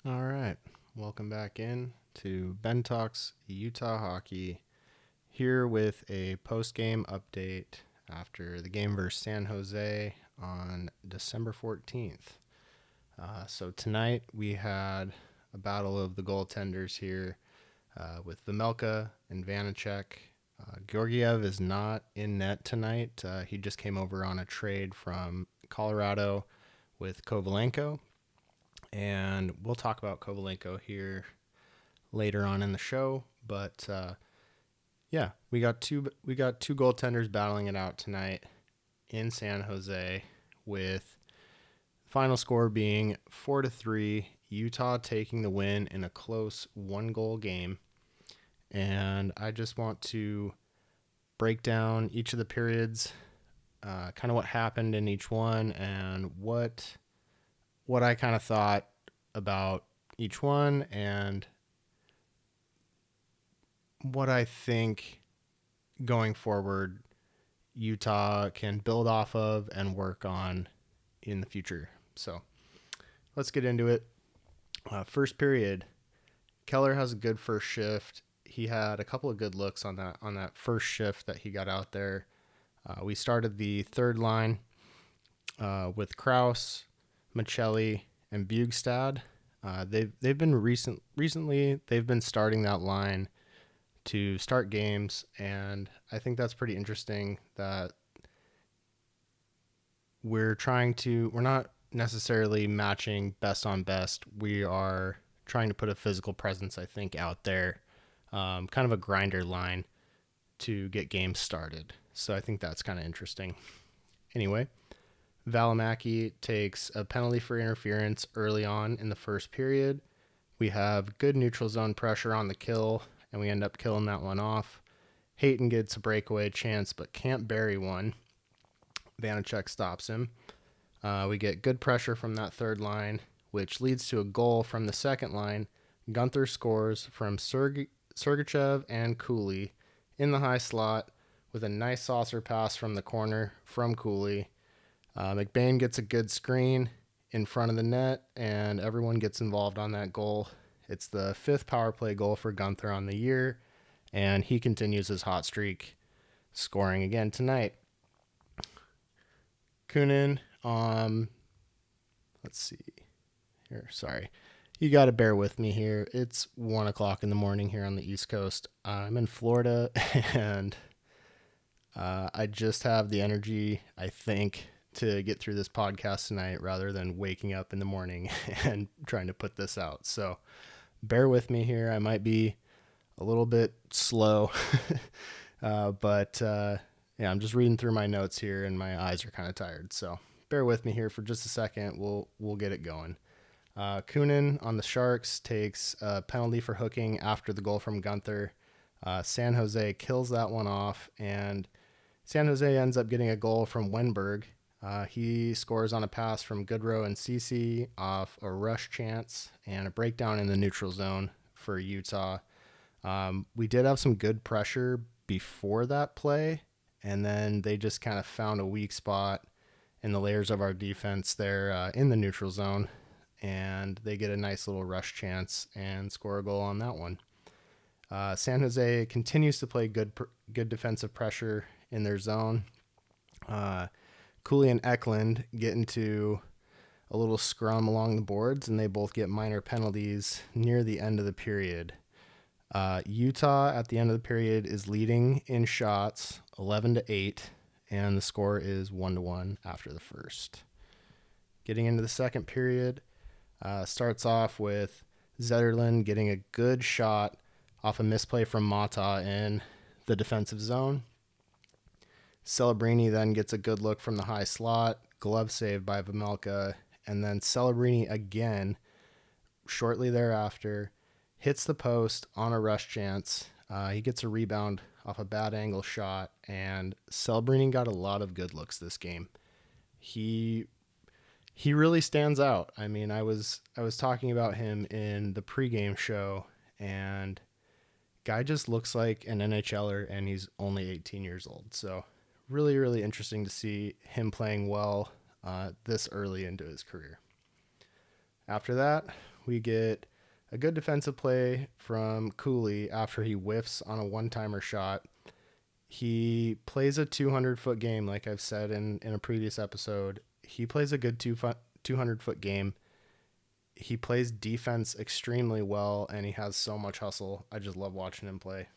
All right. Welcome back in to Ben Talks Utah Hockey, here with a post-game update after the game versus San Jose on December 14th. So tonight we had a battle of the goaltenders here with Vejmelka and Vanacek. Georgiev is not in net tonight. He just came over on a trade from Colorado with Kovalenko. And we'll talk about Kovalenko here later on in the show. But yeah, we got two goaltenders battling it out tonight in San Jose, with final score being 4-3. Utah taking the win in a close 1-goal game. And I just want to break down each of the periods, kind of what happened in each one, and what I kind of thought about each one, and what I think going forward Utah can build off of and work on in the future. So let's get into it. First period, Keller has a good first shift. He had a couple of good looks on that first shift that he got out there. We started the third line with Kraus, Michelli, and Bugstad. They've been recently they've been starting that line to start games, and I think that's pretty interesting that we're not necessarily matching best on best. We are trying to put a physical presence, I think, out there, kind of a grinder line to get games started. So I think that's kind of interesting. Anyway, Valimaki takes a penalty for interference early on in the first period. We have good neutral zone pressure on the kill, and we end up killing that one off. Hayton gets a breakaway chance but can't bury one. Vanacek stops him. We get good pressure from that third line, which leads to a goal from the second line. Gunther scores from Sergachev and Cooley in the high slot with a nice saucer pass from the corner from Cooley. McBain gets a good screen in front of the net, and everyone gets involved on that goal. It's the fifth power play goal for Gunther on the year, and he continues his hot streak, scoring again tonight. Kunin, let's see here. Sorry. You got to bear with me here. It's 1 o'clock in the morning here on the East Coast. I'm in Florida, and I just have the energy, I think, to get through this podcast tonight rather than waking up in the morning and trying to put this out. So bear with me here. I might be a little bit slow, but yeah, I'm just reading through my notes here and my eyes are kind of tired. So bear with me here for just a second. We'll get it going. Kunin on the Sharks takes a penalty for hooking after the goal from Gunther. San Jose kills that one off, and San Jose ends up getting a goal from Wenberg. He scores on a pass from Goodrow and Cece off a rush chance and a breakdown in the neutral zone for Utah. We did have some good pressure before that play, and then they just kind of found a weak spot in the layers of our defense there in the neutral zone, and they get a nice little rush chance and score a goal on that one. San Jose continues to play good defensive pressure in their zone. Cooley and Eklund get into a little scrum along the boards, and they both get minor penalties near the end of the period. Utah at the end of the period is leading in shots 11-8, and the score is 1-1 after the first. Getting into the second period, starts off with Zetterlund getting a good shot off a misplay from Mata in the defensive zone. Celebrini then gets a good look from the high slot, glove save by Vejmelka, and then Celebrini again, shortly thereafter, hits the post on a rush chance. He gets a rebound off a bad angle shot, and Celebrini got a lot of good looks this game. He really stands out. I mean, I was talking about him in the pregame show, and guy just looks like an NHLer, and he's only 18 years old. So really, really interesting to see him playing well this early into his career. After that, we get a good defensive play from Cooley after he whiffs on a one-timer shot. He plays a 200-foot game, like I've said in a previous episode. He plays a good 200-foot game. He plays defense extremely well, and he has so much hustle. I just love watching him play.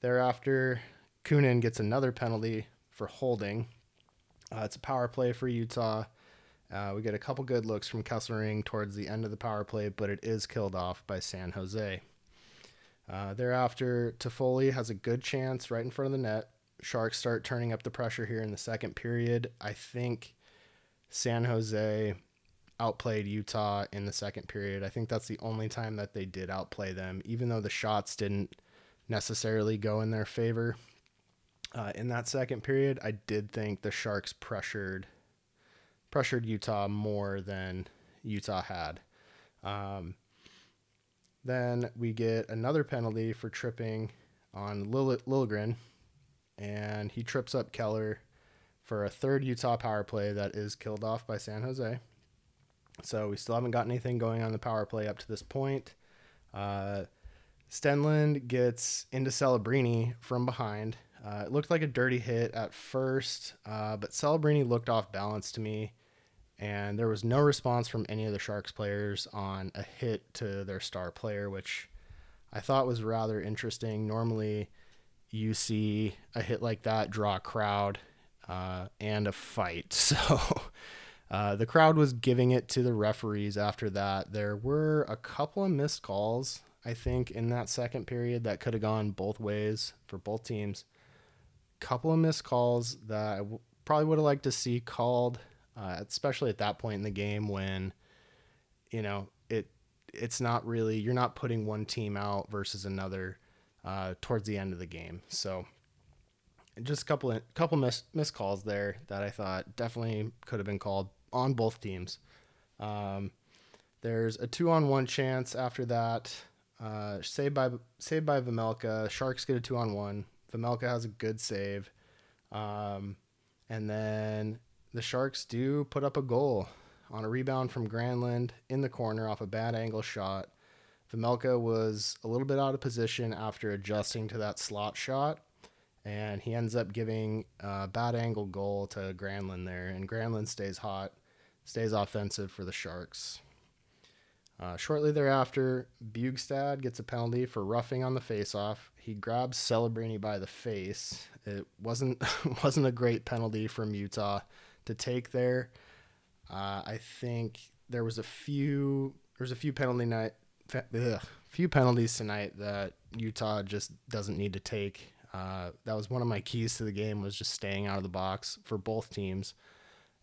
Thereafter, Kunin gets another penalty for holding. It's a power play for Utah. We get a couple good looks from Kesselring towards the end of the power play, but it is killed off by San Jose. Thereafter, Toffoli has a good chance right in front of the net. Sharks start turning up the pressure here in the second period. I think San Jose outplayed Utah in the second period. I think that's the only time that they did outplay them, even though the shots didn't necessarily go in their favor. In that second period, I did think the Sharks pressured Utah more than Utah had. Then we get another penalty for tripping on Liljegren, and he trips up Keller for a third Utah power play that is killed off by San Jose. So we still haven't got anything going on the power play up to this point. Stenlund gets into Celebrini from behind. It looked like a dirty hit at first, but Celebrini looked off balance to me, and there was no response from any of the Sharks players on a hit to their star player, which I thought was rather interesting. Normally, you see a hit like that draw a crowd and a fight. So the crowd was giving it to the referees after that. There were a couple of missed calls, I think, in that second period that could have gone both ways for both teams. Couple of missed calls that I probably would have liked to see called, especially at that point in the game when, it's not really, you're not putting one team out versus another towards the end of the game. So just a couple missed calls there that I thought definitely could have been called on both teams. There's a 2-on-1 chance after that. Saved by Vejmelka. Sharks get a 2-on-1. Vejmelka has a good save. And then the Sharks do put up a goal on a rebound from Granlund in the corner off a bad angle shot. Vejmelka was a little bit out of position after adjusting to that slot shot, and he ends up giving a bad angle goal to Granlund there, and Granlund stays hot, stays offensive for the Sharks. Shortly thereafter, Bjugstad gets a penalty for roughing on the faceoff. He grabs Celebrini by the face. It wasn't a great penalty from Utah to take there. I think there was a few penalties tonight that Utah just doesn't need to take. That was one of my keys to the game, was just staying out of the box for both teams,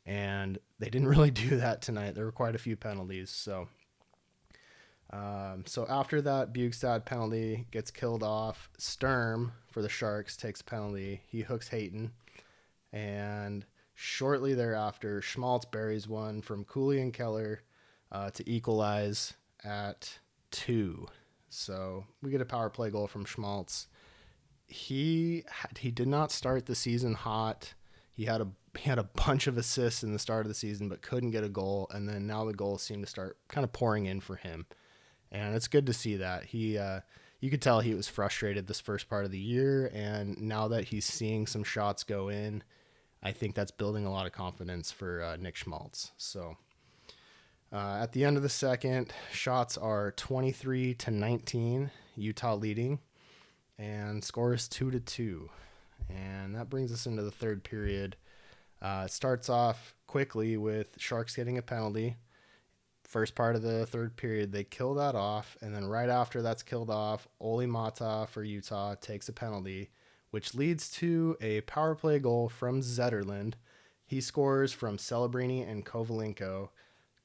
and they didn't really do that tonight. There were quite a few penalties, so after that Bjugstad penalty gets killed off, Sturm for the Sharks takes a penalty. He hooks Hayton, and shortly thereafter, Schmaltz buries one from Cooley and Keller to equalize at 2. So we get a power play goal from Schmaltz. He did not start the season hot. He had a bunch of assists in the start of the season, but couldn't get a goal. And then now the goals seem to start kind of pouring in for him. And it's good to see that. You could tell he was frustrated this first part of the year. And now that he's seeing some shots go in, I think that's building a lot of confidence for Nick Schmaltz. So at the end of the second, shots are 23-19, Utah leading, and score is 2-2. And that brings us into the third period. It starts off quickly with Sharks getting a penalty. First part of the third period, they kill that off, and then right after that's killed off, Olli Mata for Utah takes a penalty, which leads to a power play goal from Zetterlund. He scores from Celebrini and Kovalenko.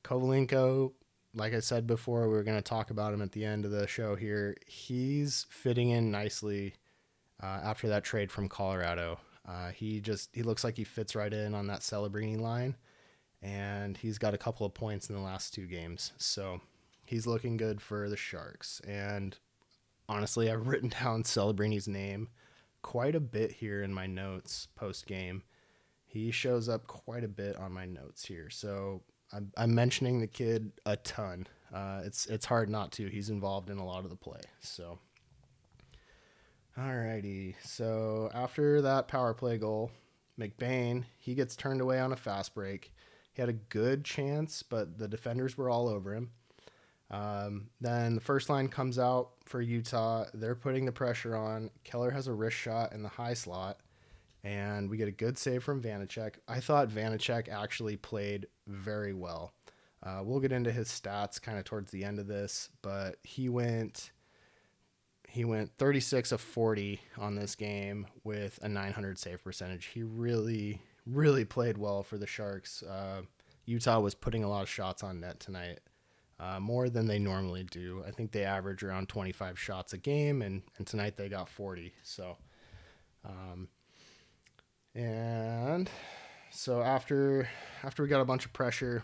Kovalenko, like I said before, we were going to talk about him at the end of the show here. He's fitting in nicely after that trade from Colorado. He looks like he fits right in on that Celebrini line, and he's got a couple of points in the last 2 games. So he's looking good for the Sharks. And honestly, I've written down Celebrini's name quite a bit here in my notes post-game. He shows up quite a bit on my notes here. So I'm mentioning the kid a ton. It's hard not to. He's involved in a lot of the play. So, alrighty. So after that power play goal, McBain, he gets turned away on a fast break. He had a good chance, but the defenders were all over him. Then the first line comes out for Utah. They're putting the pressure on. Keller has a wrist shot in the high slot, and we get a good save from Vanacek. I thought Vanacek actually played very well. We'll get into his stats kind of towards the end of this, but he went 36 of 40 on this game with a 900 save percentage. He really, really played well for the Sharks. Utah was putting a lot of shots on net tonight, more than they normally do. I think they average around 25 shots a game, and tonight they got 40. So, and so after we got a bunch of pressure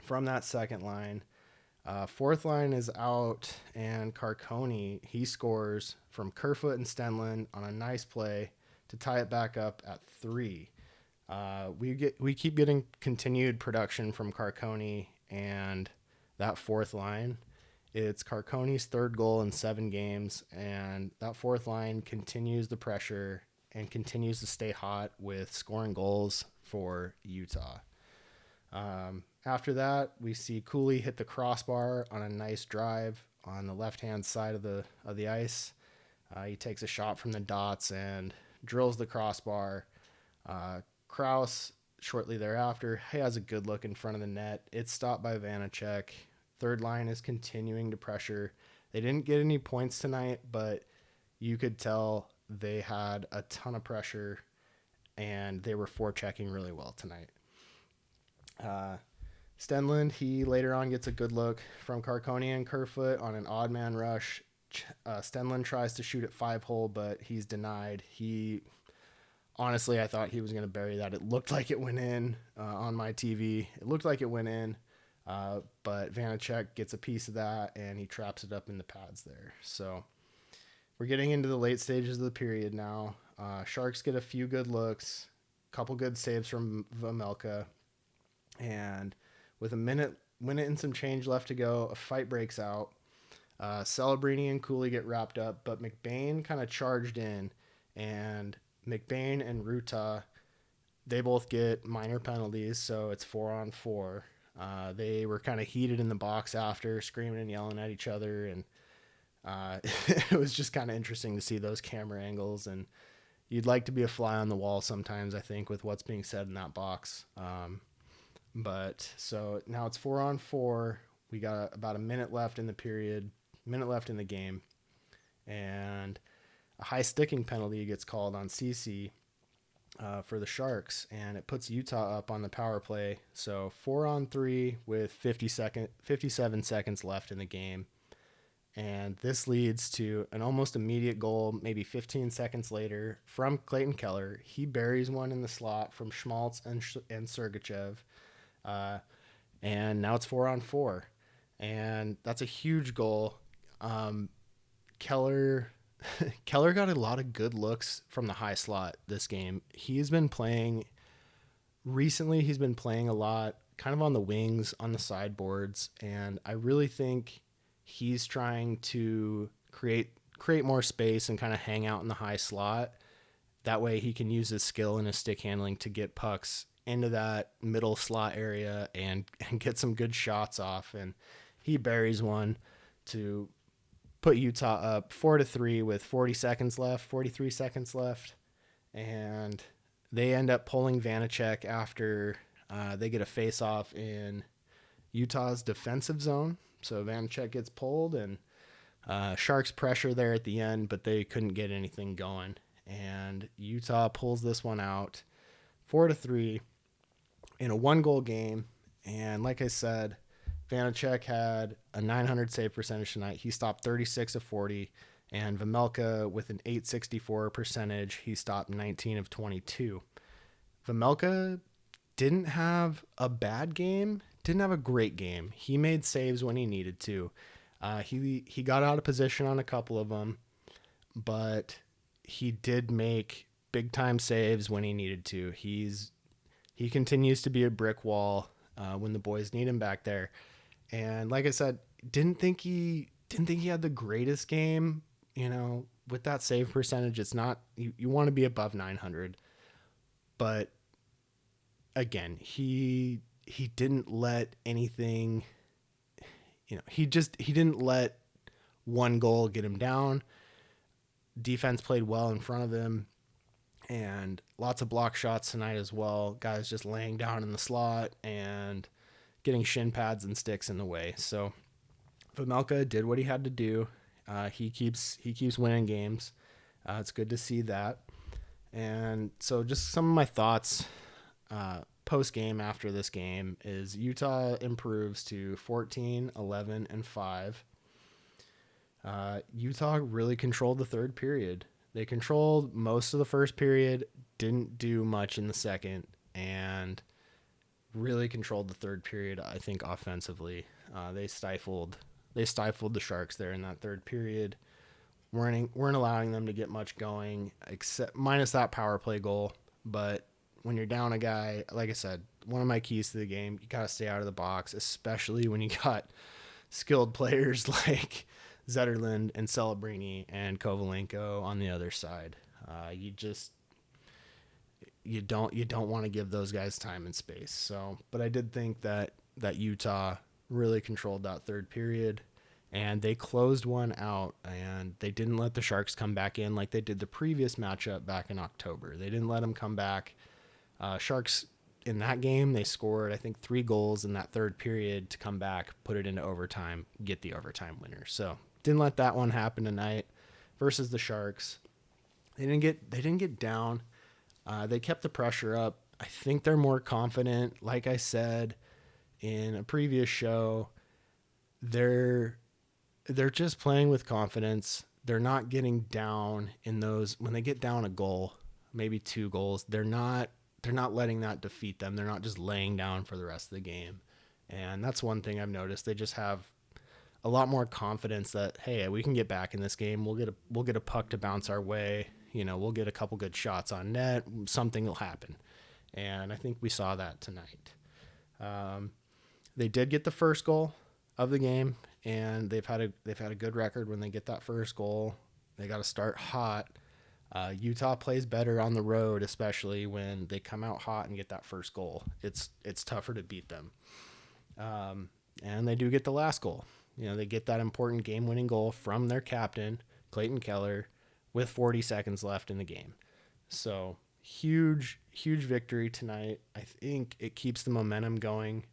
from that second line, fourth line is out, and Carcone, he scores from Kerfoot and Stenlund on a nice play to tie it back up at 3. We keep getting continued production from Carcone, and that fourth line, it's Carcone's third goal in 7 games, and that fourth line continues the pressure and continues to stay hot with scoring goals for Utah. After that, we see Cooley hit the crossbar on a nice drive on the left-hand side of the ice. He takes a shot from the dots and drills the crossbar. Kraus, shortly thereafter, he has a good look in front of the net. It's stopped by Vanacek. Third line is continuing to pressure. They didn't get any points tonight, but you could tell they had a ton of pressure, and they were forechecking really well tonight. Stenlund, he later on gets a good look from Carcone and Kerfoot on an odd man rush. Stenlund tries to shoot at 5-hole, but he's denied. Honestly, I thought he was going to bury that. It looked like it went in on my TV. It looked like it went in, but Vanacek gets a piece of that, and he traps it up in the pads there. So we're getting into the late stages of the period now. Sharks get a few good looks, a couple good saves from Vejmelka, and with a minute and some change left to go, a fight breaks out. Celebrini and Cooley get wrapped up, but McBain kind of charged in, and McBain and Ruta, they both get minor penalties, so it's 4-on-4. They were kind of heated in the box after, screaming and yelling at each other, and it was just kind of interesting to see those camera angles, and you'd like to be a fly on the wall sometimes, I think, with what's being said in that box. But so now it's 4-on-4. We got about a minute left in the period, minute left in the game, and a high sticking penalty gets called on CC for the Sharks, and it puts Utah up on the power play. So 4-on-3 with 57 seconds left in the game. And this leads to an almost immediate goal, maybe 15 seconds later, from Clayton Keller. He buries one in the slot from Schmaltz and Sergachev. And now it's 4-on-4. And that's a huge goal. Keller got a lot of good looks from the high slot this game. Recently he's been playing a lot, kind of on the wings, on the sideboards, and I really think he's trying to create more space and kind of hang out in the high slot. That way he can use his skill and his stick handling to get pucks into that middle slot area and get some good shots off. And he buries one to put Utah up 4-3 with 43 seconds left. And they end up pulling Vanacek after they get a face-off in Utah's defensive zone. So Vanacek gets pulled, and Sharks pressure there at the end, but they couldn't get anything going. And Utah pulls this one out 4-3 in a 1-goal game. And like I said, Vanacek had a 900 save percentage tonight. He stopped 36 of 40. And Vejmelka with an 864 percentage, he stopped 19 of 22. Vejmelka didn't have a bad game, didn't have a great game. He made saves when he needed to. He got out of position on a couple of them, but he did make big time saves when he needed to. He continues to be a brick wall when the boys need him back there. And like I said, didn't think he had the greatest game. With that save percentage, it's not you want to be above 900, but again, he didn't let anything. He didn't let one goal get him down. Defense played well in front of him, and lots of block shots tonight as well. Guys just laying down in the slot and getting shin pads and sticks in the way. So Vejmelka did what he had to do. He keeps winning games. It's good to see that. And so just some of my thoughts post game after this game is Utah improves to 14, 11, and 5. Utah really controlled the third period. They controlled most of the first period, didn't do much in the second, and really controlled the third period. I think offensively, they stifled the Sharks there in that third period. Weren't allowing them to get much going, except minus that power play goal. But when you're down a guy, like I said, one of my keys to the game, you gotta stay out of the box, especially when you got skilled players like Zetterlund and Celebrini and Kovalenko on the other side. You don't want to give those guys time and space. So, but I did think that Utah really controlled that third period, and they closed one out, and they didn't let the Sharks come back in like they did the previous matchup back in October. They didn't let them come back. Sharks in that game, they scored, I think, 3 goals in that third period to come back, put it into overtime, get the overtime winner. So didn't let that one happen tonight versus the Sharks. They didn't get down. They kept the pressure up. I think they're more confident. Like I said in a previous show, they're just playing with confidence. They're not getting down in those when they get down a goal, maybe 2 goals. They're not letting that defeat them. They're not just laying down for the rest of the game. And that's one thing I've noticed. They just have a lot more confidence that, hey, we can get back in this game. We'll get a puck to bounce our way. We'll get a couple good shots on net. Something will happen. And I think we saw that tonight. They did get the first goal of the game, and they've had a good record when they get that first goal. They got to start hot. Utah plays better on the road, especially when they come out hot and get that first goal. It's tougher to beat them. And they do get the last goal. They get that important game-winning goal from their captain, Clayton Keller, with 40 seconds left in the game. So huge victory tonight. I think it keeps the momentum going.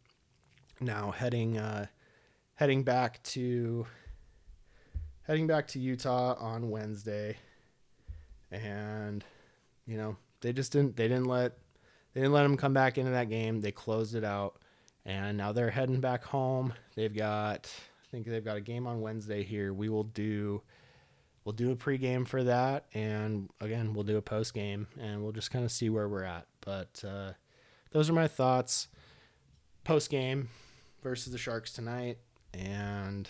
Now heading back to Utah on Wednesday. And they didn't let them come back into that game. They closed it out, and now they're heading back home. I think they've got a game on Wednesday here. We'll do a pregame for that, and again we'll do a postgame, and we'll just kind of see where we're at. But those are my thoughts postgame versus the Sharks tonight. And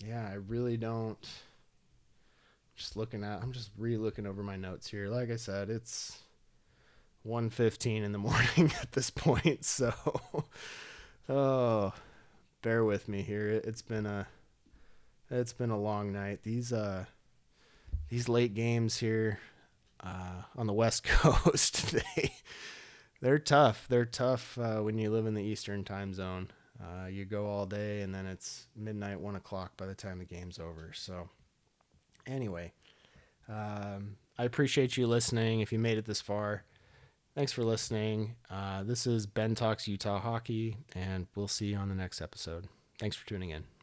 yeah, I really don't. I'm just re-looking over my notes here. Like I said, it's 1:15 in the morning at this point, so bear with me here. It's been a long night. These late games here on the West Coast, they're tough. They're tough when you live in the Eastern time zone. You go all day, and then it's midnight, 1 o'clock by the time the game's over. So anyway, I appreciate you listening. If you made it this far, thanks for listening. This is Ben Talks Utah Hockey, and we'll see you on the next episode. Thanks for tuning in.